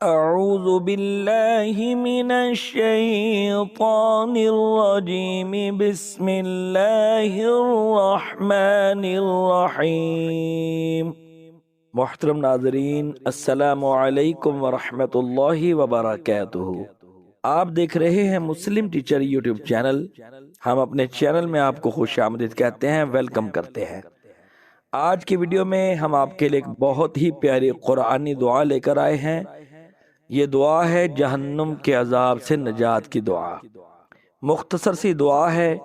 أعوذ بالله من الشيطان الرجيم بسم الله الرحمن الرحیم۔ محترم ناظرین، السلام علیکم ورحمۃ اللہ وبرکاتہ۔ آپ دیکھ رہے ہیں مسلم ٹیچر یوٹیوب چینل۔ ہم اپنے چینل میں آپ کو خوش آمدید کہتے ہیں، ویلکم کرتے ہیں۔ آج کی ویڈیو میں ہم آپ کے لیے ایک بہت ہی پیاری قرآنی دعا لے کر آئے ہیں۔ یہ دعا ہے جہنم کے عذاب سے نجات کی دعا۔ مختصر سی دعا ہے،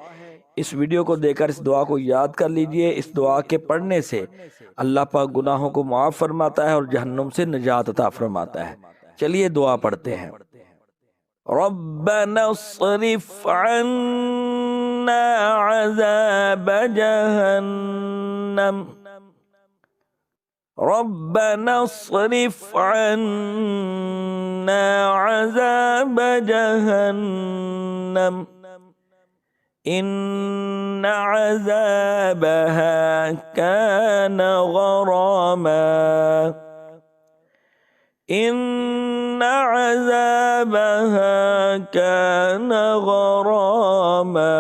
اس ویڈیو کو دیکھ کر اس دعا کو یاد کر لیجئے۔ اس دعا کے پڑھنے سے اللہ پاک گناہوں کو معاف فرماتا ہے اور جہنم سے نجات عطا فرماتا ہے۔ چلیے دعا پڑھتے ہیں۔ ربنا اصرف عنا عذاب جہنم، ربنا اصرف عنا عذاب جہنم ان عذابها كان غراما، ان عذابها كان غراما،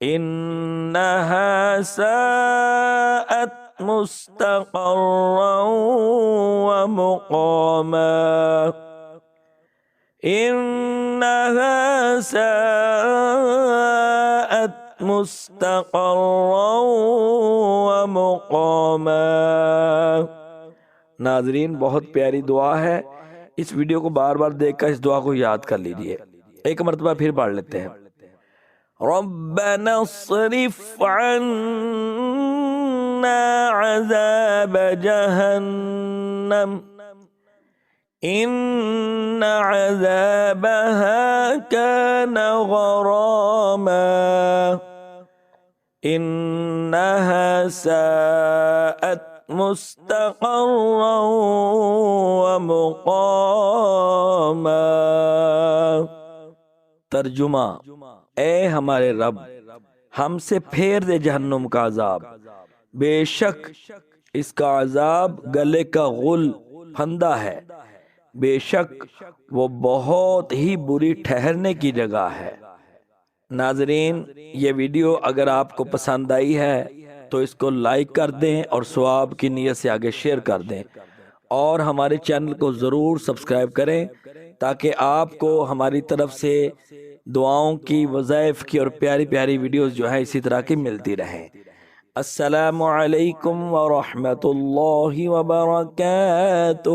انها ساءت مستقرا ومقاما، انها ساءت مستقرا ومقاما۔ ناظرین، بہت پیاری دعا ہے۔ اس ویڈیو کو بار بار دیکھ کر اس دعا کو یاد کر لیجئے۔ ایک مرتبہ پھر پڑھ لیتے ہیں۔ ربنا اصرف عنا عذاب جہنم ان عذابها كان غراما، انها ساءت مستقرا ومقاما۔ ترجمہ: اے ہمارے رب، ہم سے پھیر دے جہنم کا عذاب، بے شک اس کا عذاب گلے کا غل پھندا ہے، بے شک وہ بہت ہی بری ٹھہرنے کی جگہ ہے۔ ناظرین، یہ ویڈیو اگر آپ کو پسند آئی ہے تو اس کو لائک کر دیں اور ثواب کی نیت سے آگے شیئر کر دیں، اور ہمارے چینل کو ضرور سبسکرائب کریں تاکہ آپ کو ہماری طرف سے دعاؤں کی، وظائف کی اور پیاری پیاری ویڈیوز جو ہے اسی طرح کی ملتی رہیں۔ السلام علیکم ورحمۃ اللہ وبرکاتہ۔